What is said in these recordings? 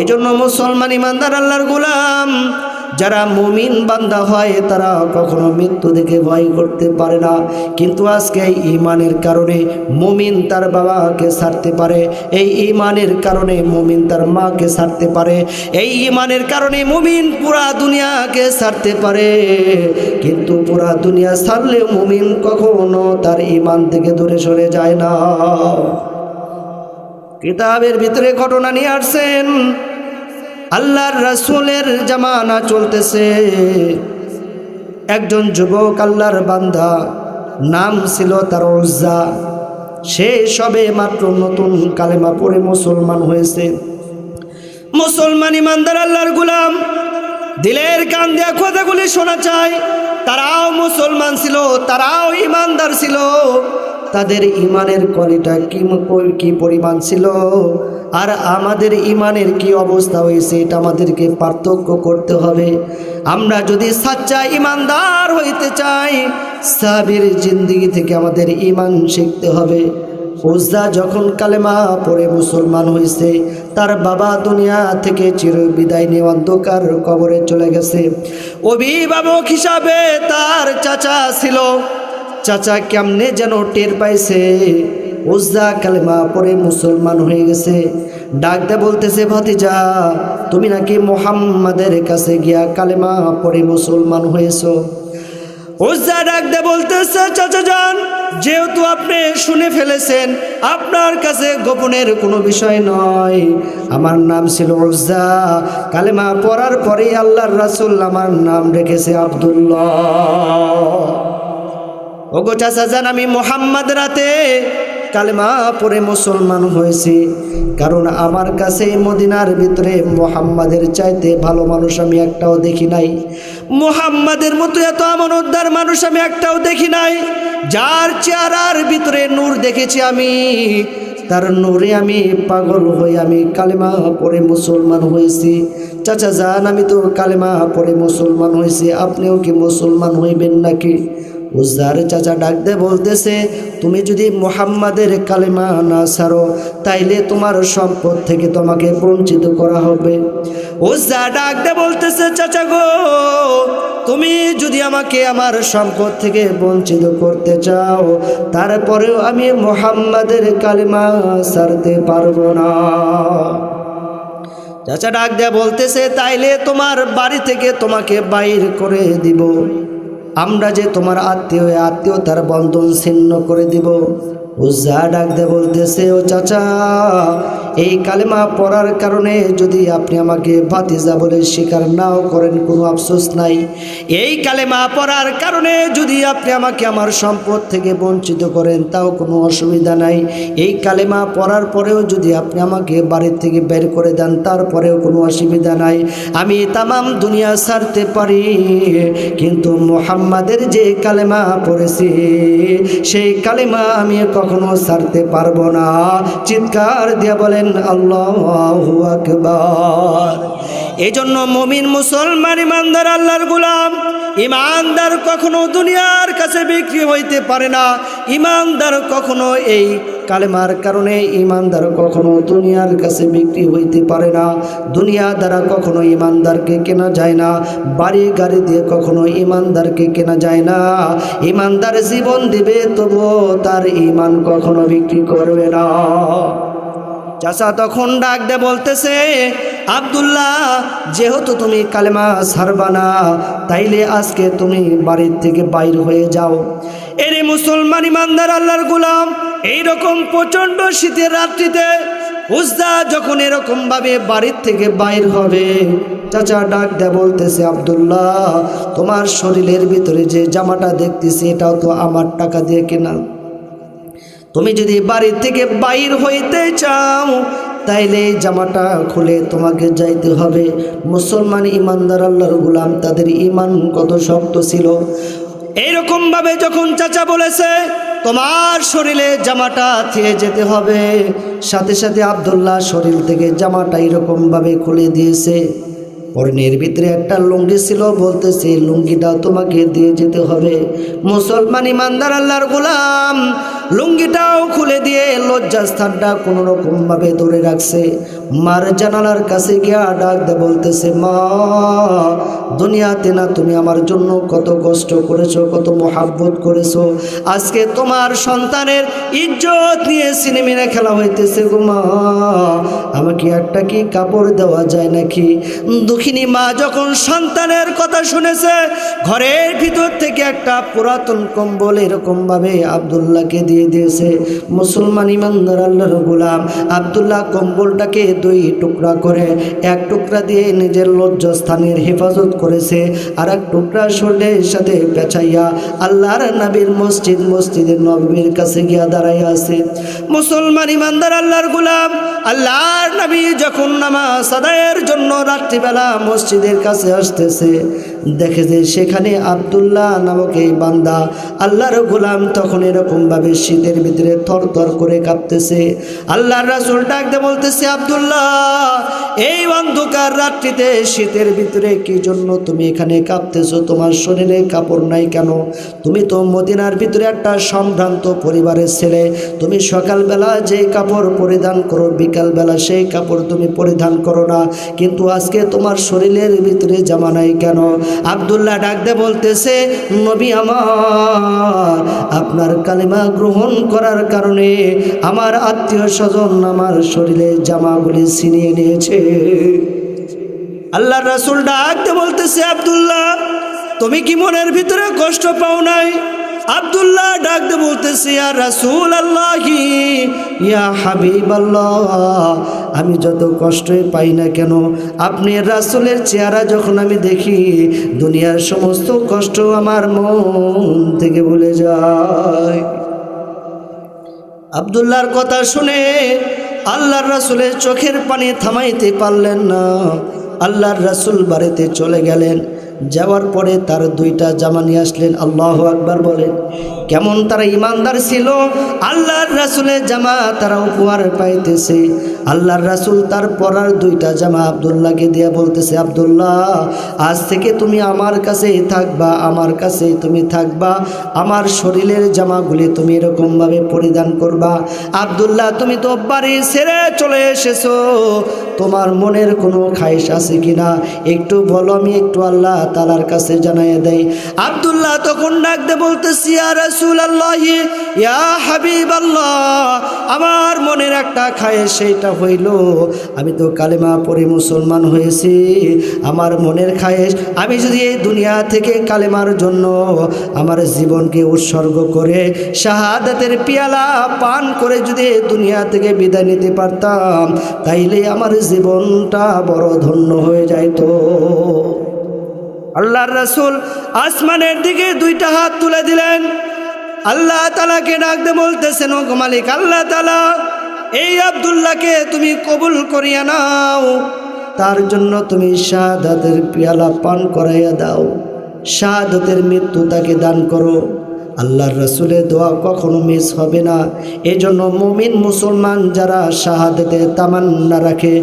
এই জন্য মুসলমান ইমানদার আল্লাহর গোলাম যারা মুমিন বান্দা হয় তারা কখনো মৃত্যু দেখে ভয় করতে পারে না। কিন্তু আজকে এই ঈমানের কারণে মুমিন তার বাবাকে ছাড়তে পারে, এই ঈমানের কারণে মুমিন তার মাকে ছাড়তে পারে, এই ঈমানের কারণে মুমিন পুরা দুনিয়াকে ছাড়তে পারে। কিন্তু পুরা দুনিয়া ছাড়লেও মুমিন কখনো তার ঈমান থেকে দূরে সরে যায় না। কিতাবের ভিতরে ঘটনা নিয়ে আসছেন, আল্লাহর রাসূলের জামানা চলতেছে। একজন যুবক আল্লাহর বান্দা, নাম ছিল তার উজ্জা। সে সবে মাত্র নতুন কালেমা পড়ে মুসলমান হয়েছে। মুসলমান ইমানদার আল্লাহর গোলাম দিলের কান দিয়ে কথাগুলি শোনা চায়। তারাও মুসলমান ছিল, তারাও ইমানদার ছিল। তাদের ইমানের কোয়ালিটি কি পরিমাণ ছিল আর আমাদের ইমানের কি অবস্থা হয়েছে এটা আমাদেরকে পার্থক্য করতে হবে। আমরা যদি সাচ্চা ইমানদার হইতে চাই, সাহাবীর জিন্দেগি থেকে আমাদের ইমান শিখতে হবে। উজ্জা যখন কালেমা পড়ে মুসলমান হয়েছে, তার বাবা দুনিয়া থেকে চির বিদায় নিয়ে অন্ধকার কবরে চলে গেছে। অভিভাবক হিসাবে তার চাচা ছিল। চাচা কেমনে যেন টের পাইছে উজ্জা কালেমা পড়ে মুসলমান হয়ে গেছে। ডাক দে বলতেছে, ভাতিজা তুমি নাকি মুহাম্মাদের কাছে গিয়া কালেমা পড়ে মুসলমান হয়েছো। উজ্জা ডাক দে বলতেছে, চাচা যান, যেহেতু আপনি শুনে ফেলেছেন, আপনার কাছে গোপনের কোনো বিষয় নয়। আমার নাম ছিল উজ্জা। কালেমা পড়ার পরেই আল্লাহর রাসূল আমার নাম রেখেছে আব্দুল্লাহ। ওগো চাচা যান, আমি মুহাম্মদ রাতে কালেমা পড়ে মুসলমান হয়েছি, কারণ আমার কাছে মদিনার ভিতরে মুহাম্মাদের চাইতে ভালো মানুষ আমি একটাও দেখি নাই। মুহাম্মাদের মতো এত আমানতদার মানুষ আমি একটাও দেখি নাই। যার চেহারার ভিতরে নূর দেখেছি আমি, তার নূরে আমি পাগল হয়ে আমি কালেমা পড়ে মুসলমান হয়েছি। চাচা যান, আমি তো কালেমা পড়ে মুসলমান হয়েছি, আপনিও কি মুসলমান হইবেন নাকি? উজ্জার চাচা ডাক দে বলতেছে, তুমি যদি মুহাম্মাদের কালেমা না ছাড়ো তাইলে তোমার সম্পদ থেকে তোমাকে বঞ্চিত করা হবে। উজ্জা ডাক দে বলতেছে, চাচা গো, তুমি যদি আমাকে আমার সম্পদ থেকে বঞ্চিত করতে চাও, তারপরেও আমি মুহাম্মাদের কালেমা ছাড়তে পারবো না। চাচা ডাক দে বলতেছে, তাইলে তোমার বাড়ি থেকে তোমাকে বাইর করে দিব। আমরা যে তোমার আত্মীয়, আত্মীয়তার বন্ধন ছিন্ন করে দিব। উজ্জা ডাক দে বলতেছে, ও চাচা, এই কালেমা পড়ার কারণে যদি আপনি আমাকে ভাতিজা বলে স্বীকার নাও করেন, কোনো আফসোস নাই। এই কালেমা পড়ার কারণে যদি আপনি আমাকে আমার সম্পদ থেকে বঞ্চিত করেন, তাও কোনো অসুবিধা নাই। এই কালেমা পড়ার পরেও যদি আপনি আমাকে বাড়ির থেকে বের করে দেন, তারপরেও কোনো অসুবিধা নাই। আমি তামাম দুনিয়া ছাড়তে পারি, কিন্তু মুহাম্মাদের যে কালেমা পড়েছি সেই কালেমা আমি কখনো ছাড়তে পারবো না। চিৎকার দিয়ে বলেন আল্লাহু আকবার। এই জন্য মুমিন মুসলমান ইমানদার আল্লাহর গোলাম, ইমানদার কখনো দুনিয়ার কাছে বিক্রি হইতে পারে না। ইমানদার কখনো এই কালেমার কারণে ইমানদার কখনো দুনিয়ার কাছে বিক্রি হইতে পারে না। দুনিয়া দ্বারা কখনো ইমানদারকে কেনা যায় না। বাড়ি গাড়ি দিয়ে কখনো ইমানদারকে কেনা যায় না। ইমানদার জীবন দিবে, তবুও তার ইমান কখনো বিক্রি করবে না। চাচা তখন ডাক দে বলতেছে, আব্দুল্লাহ, যেহেতু তুমি কালেমা ছাড়বা না, তাইলে আজকে তুমি বাড়ির থেকে বাইর হয়ে যাও। এরে মুসলমান ইমানদার আল্লাহর গোলাম, এইরকম প্রচণ্ড শীতের রাত্রিতে উজ্জা যখন এরকম ভাবে বাড়ির থেকে বাইর হবে, চাচা ডাক দে বলতেছে, আব্দুল্লাহ, তোমার শরীরের ভিতরে যে জামাটা দেখতেছি এটাও তো আমার টাকা দিয়ে কেনা। তুমি যদি বাড়ির থেকে বাইর হইতে চাও তাইলে জামাটা খুলে তোমাকে যাইতে হবে। মুসলমান ইমানদার আল্লাহর গোলাম, তাদের ইমান কত শক্ত ছিল। এইরকম ভাবে যখন চাচা বলেছে তোমার শরীরে জামাটা থিয়ে যেতে হবে, সাথে সাথে আব্দুল্লাহ শরীর থেকে জামাটা এরকম ভাবে খুলে দিয়েছে। পরনের ভিতরে একটা লুঙ্গি ছিল, বলতেছে লুঙ্গিটা তোমাকে দিয়ে যেতে হবে। মুসলমান ইমানদার আল্লাহর গোলাম লুঙ্গিটাও খুলে দিয়ে লজ্জাস্থানটা কোনো রকম ভাবে ধরে রাখছে। মার জানালার কাছে গিয়া ডাক দে বলতেছে, মা দুনিয়াতে না তুমি আমার জন্য কত কষ্ট করেছো, কত মোহাব্বত করেছো, আজকে তোমার সন্তানের ইজ্জত নিয়ে সিনেমিনে খেলা হইতেছে গো মা, আমাকে একটা কি কাপড় দেওয়া যায় নাকি? দুঃখিনী মা যখন সন্তানের কথা শুনেছে, ঘরের ভিতর থেকে একটা পুরাতন কম্বল এরকমভাবে আব্দুল্লাহকে দিয়ে দিয়েছে। মুসলমান ইমানদার আল্লাহর গোলাম আব্দুল্লাহ কম্বলটাকে দুই টুকরা করে এক টুকরা দিয়ে নিজের লজ্জাস্থানের হেফাজত করেছে, আর এক টুকরা শরীরের সাথে পেঁচাইয়া আল্লাহর নবীর মসজিদে নববীর কাছে গিয়া দাঁড়াইয়া আছে। মুসলমান ইমানদার আল্লাহর গোলাম আল্লাহর নবী যখন নামাজ আদায়ের জন্য রাত্রিবেলা মসজিদের কাছে আসতেছে, দেখে যে সেখানে আব্দুল্লাহ নামক এই বান্দা আল্লাহর গোলাম তখন এরকমভাবে শীতের ভিতরে থরথর করে কাঁপতেছে। আল্লাহর রাসূল ডাকতে বলতেছে, আব্দুল্লাহ এই অন্ধকার রাত্রিতে শীতের ভিতরে কি জন্য তুমি এখানে কাঁপতেছো? তোমার শরীরে কাপড় নাই কেন? তুমি তো মদিনার ভিতরে একটা সম্ভ্রান্ত পরিবারের ছেলে, তুমি সকালবেলা যে কাপড় পরিধান করো বিকালবেলা সেই কাপড় তুমি পরিধান করো না, কিন্তু আজকে তোমার শরীরের ভিতরে জামা নাই কেন? আব্দুল্লাহ ডাকতে বলতেছে, নবী আমার আপনার কালিমা গ্রহণ করার কারণে আমার আত্মীয় স্বজন আমার শরীরে জামাগুলি ছিনিয়ে নিয়েছে। আল্লাহর রাসূল ডাকতে বলতেছে, আব্দুল্লাহ তুমি কি মনের ভিতরে কষ্ট পাও নাই? আব্দুল্লাহ ডাকতে বলতেছে, ইয়া রাসূলুল্লাহি ইয়া হাবিবাল্লাহ, আমি যত কষ্টই পাই না কেন আপনি রাসূলের চেহারা যখন আমি দেখি দুনিয়ার সমস্ত কষ্ট আমার মন থেকে ভুলে যায়। আব্দুল্লাহর কথা শুনে আল্লাহর রাসূলের চোখের পানি থামাইতে পারলেন না। আল্লাহর রাসূল বাড়িতে চলে গেলেন, যাওয়ার পরে তার দুইটা জামা নিয়ে আসলেন। আল্লাহু আকবার বলেন। কেমন তারা ইমানদার ছিল, আল্লাহর রাসূলের জামা তারা উপহার পাইতেছে। আল্লাহর রাসূল তার পরার দুইটা জামা আব্দুল্লাহকে দিয়ে বলতেছে, আব্দুল্লাহ আজ থেকে তুমি আমার কাছেই থাকবা, আমার কাছেই তুমি থাকবা, আমার শরীরের জামাগুলি তুমি এরকমভাবে পরিধান করবা। আব্দুল্লাহ তুমি তো বাড়ি ছেড়ে চলে এসেছো, তোমার মনের কোনো খায়েশ আছে কিনা একটু বলো, আমি একটু আল্লাহ তাআলার কাছে জানাইয়া দেই। আব্দুল্লাহ তখন ডাকতে বলতেছি, ইয়া রাসূলুল্লাহ ইয়া হাবিবাল্লাহ, আমার মনের একটা খায়েশ, সেইটা হইল আমি তো কালেমা পড়ে মুসলমান হয়েছি, আমার মনের খায়েশ আমি যদি এই দুনিয়া থেকে কালেমার জন্য আমার জীবনকে উৎসর্গ করে শাহাদাতের পিয়ালা পান করে যদি দুনিয়া থেকে বিদায় নিতে পারতাম, তাইলে আমার জীবনটা বড় ধন্য হয়ে যাইতো। আল্লাহর রাসূল আসমানের দিকে দুইটা হাত তুলে দিলেন, আল্লাহ তাআলাকে ডাকতে বলতেছেন, ও মালিক আল্লাহ তাআলা, এই আব্দুল্লাহকে তুমি কবুল করিয়া নাও, তার জন্য তুমি শাহাদাতের পিয়ালা পান করাইয়া দাও, শাহাদাতের মৃত্যু তাকে দান করো। আল্লাহর রাসূলের দোয়া কখনো মিস হবে না। এজন্য মুমিন মুসলমান যারা শাহাদাতের তামান্না রাখে,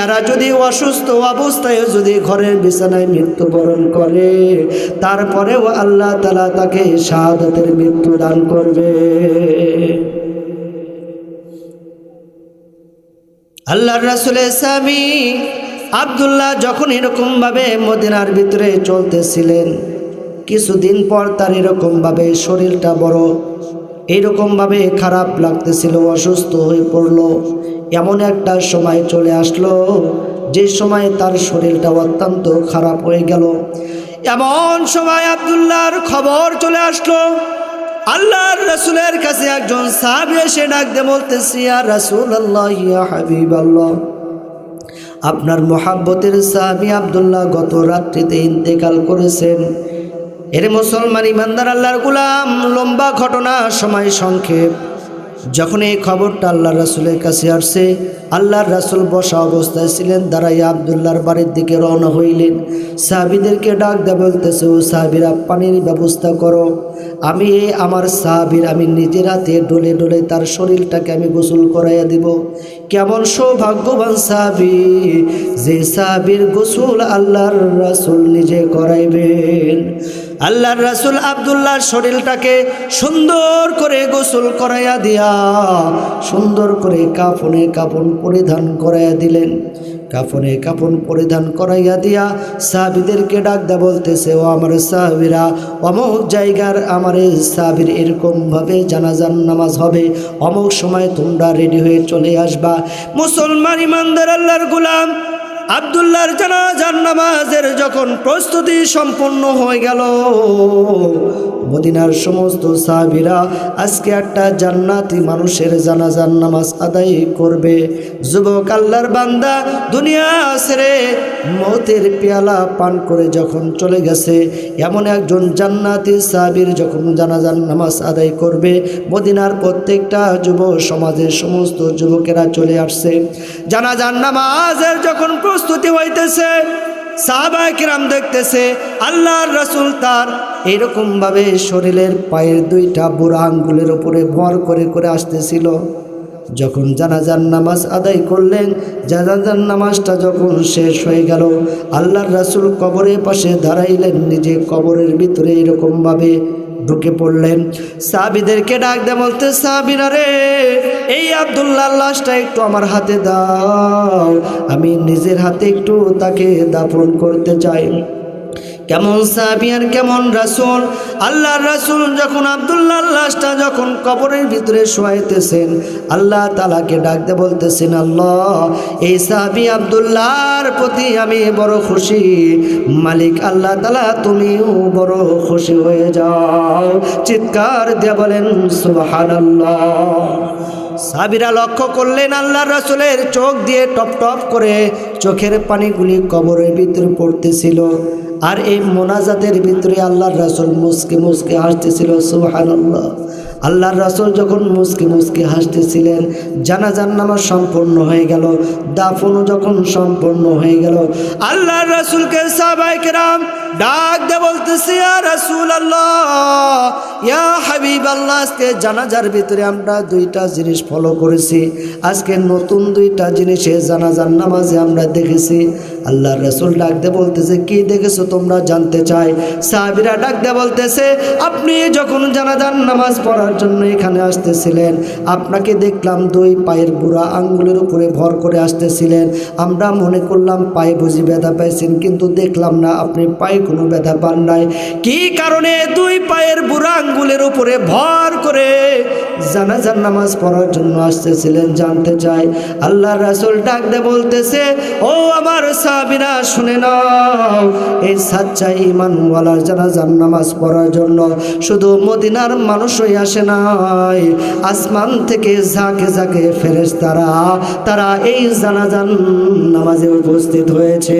এরা যদি অসুস্থ অবস্থায় যদি ঘরের বিছানায় মৃত্যুবরণ করে, তারপরেও আল্লাহ তাআলা তাকে শাহাদাতের মৃত্যু দান করবে। আল্লাহর রাসূলের সাহাবী আব্দুল্লাহ যখন এরকমভাবে মদিনার ভিতরে চলতেছিলেন, কিছুদিন পর তার এরকমভাবে শরীরটা বড় এইরকমভাবে খারাপ লাগতেছিল, অসুস্থ হয়ে পড়ল। এমন একটা সময় চলে আসলো যে সময় তার শরীরটা অত্যন্ত খারাপ হয়ে গেল। এমন সময় আব্দুল্লাহর খবর চলে আসলো, আল্লাহর রাসূলের কাছে একজন সাহাবী এসে ডাকতে বলতেছে, ইয়া রাসূলুল্লাহ ইয়া হাবিবাল্লাহ, আপনার মহাব্বতের সাহাবী আব্দুল্লাহ গত রাত্রিতে ইন্তেকাল করেছেন। এর মুসলমান ইমানদার আল্লাহর গোলাম, লম্বা ঘটনা, সময় সংক্ষেপ। যখন এই খবরটা আল্লাহর রাসূলের কাছে আসছে, আল্লাহর রাসূল বসা অবস্থায় ছিলেন, দাঁড়াইয়া আব্দুল্লাহর বাড়ির দিকে রওনা হইলেন। সাহাবীদেরকে ডাক দেয়া বলতেছে, ও সাহাবীরা পানির ব্যবস্থা করো, আমি আমার সাহাবীর আমি নিজের হাতে ডলে ডলে তার শরীরটাকে আমি গোসল করাইয়া দিব। কেমন সৌভাগ্যবান সাহাবী, যে সাহাবীর গোসল আল্লাহর রাসূল নিজে করাইবেন। আল্লাহর রাসূল আব্দুল্লাহর শরীরটাকে সুন্দর করে গোসল করাইয়া দিয়া সুন্দর করে কাফনে কাফন পরিধান করাইয়া দিলেন। কাফনে কাফন পরিধান করাইয়া দিয়া সাহাবীদেরকে ডাক দেয়া বলতেছে, ও আমার সাহাবীরা, অমুক জায়গার আমার এই সাহাবীর এরকমভাবে জানাজার নামাজ হবে, অমুক সময় তোমরা রেডি হয়ে চলে আসবা। মুসলমান ইমানদার আল্লাহর গোলাম আব্দুল্লাহর জানাজার নামাজের যখন প্রস্তুতি সম্পন্ন হয়ে গেল, মদিনার সমস্ত সাহাবীরা আজকে একটা জান্নাতি মানুষের জানাজার নামাজ আদায় করবে। যুবক আল্লাহর বান্দা দুনিয়া ছেড়ে মৌতের পেয়ালা পান করে যখন চলে গেছে, এমন একজন জান্নাতি সাহাবীর যখন জানাজার নামাজ আদায় করবে, মদিনার প্রত্যেকটা যুব সমাজের সমস্ত যুবকেরা চলে আসছে। জানাজার নামাজের যখন প্রস্তুতি হইতেছে, সাহাবায়ে কিরাম দেখতেছে আল্লাহর রাসূল তার এরকমভাবে শরীরের পায়ের দুইটা বুড়া আঙ্গুলের উপরে ভর করে করে আসতেছিল। যখন জানাজার নামাজ আদায় করলেন, জানাজার নামাজটা যখন শেষ হয়ে গেল, আল্লাহর রাসূল কবরের পাশে দাঁড়াইলেন, নিজে কবরের ভিতরে এরকমভাবে ঢুকে পড়লেন। সাহাবীদেরকে ডাক দেয়া বলতে, সাহাবীরা রে, এই আব্দুল্লাহর লাশটা একটু আমার হাতে দাও, আমি নিজের হাতে একটু তাকে দাফন করতে চাই। কেমন সাহাবী আর কেমন রাসূল! আল্লাহর রাসূল যখন আব্দুল্লাহর লাশটা যখন কবরের ভিতরে শোয়াইতেছেন, আল্লাহ তাআলাকে ডাক দিয়ে বলতেছেন, আল্লাহ, এই সাহাবী আব্দুল্লাহর প্রতি আমি বড় খুশি, মালিক আল্লাহ তাআলা তুমিও বড় খুশি হয়ে যাও। চিৎকার দিয়ে বলেন সুবহানাল্লাহ। সাহাবীরা লক্ষ্য করলেন আল্লাহর রাসূলের চোখ দিয়ে টপ টপ করে চোখের পানিগুলি কবরের ভিতরে পড়তেছিল, আর এই মোনাজাতের ভিতরে আল্লাহর রাসূল মুস্কি মুস্কি হাসতেছিল। সুবহানাল্লাহ। আল্লাহর রাসূল যখন মুস্কি মুস্কি হাসতেছিলেন, জানাজার নামাজ সম্পূর্ণ হয়ে গেল, দাফনও যখন সম্পূর্ণ হয়ে গেল, আল্লাহর রাসূলকে সাহাবায়ে কেরাম ডাক দিয়ে বলতেছে, ইয়া রাসূলুল্লাহ, ইয়া হাবিবাল্লাহ, আজকে জানাজার ভিতরে আমরা দুইটা জিনিস ফলো করেছি, আজকে নতুন দুইটা জিনিসে জানাজার নামাজে আমরা দেখেছি। আল্লাহর রাসূল ডাক দিয়ে বলতেছে, কি দেখেছো তোমরা জানতে চাই? সাহাবীরা ডাক দিয়ে বলতেছে, আপনি যখন জানাজার নামাজ পড়ার জন্য এখানে আসতেছিলেন, আপনাকে দেখলাম দুই পায়ের বুড়া আঙ্গুলের উপরে ভর করে আসতেছিলেন, আমরা মনে করলাম পায়ে বুঝি ব্যথা পাইছেন, কিন্তু দেখলাম না আপনি পায়ে কোনো ব্যথা পান নাই। কি কারণে দুই পায়ের বুড়া আঙ্গুলের উপরে ভর করে জানাজার নামাজ পড়ার জন্য আসতেছিলেন জানতে চাই। আল্লাহর রাসূল ডাক দিয়ে বলতেছে, ও আমার সাহাবীরা, শুনে নাও, এই সাচ্চা ঈমানওয়ালার জানাজার নামাজ পড়ার জন্য শুধু মদিনার মানুষই আসে নাই, আসমান থেকে ঝাঁকে ঝাঁকে ফেরেশতারা তারা এই জানাজার নামাজে উপস্থিত হয়েছে।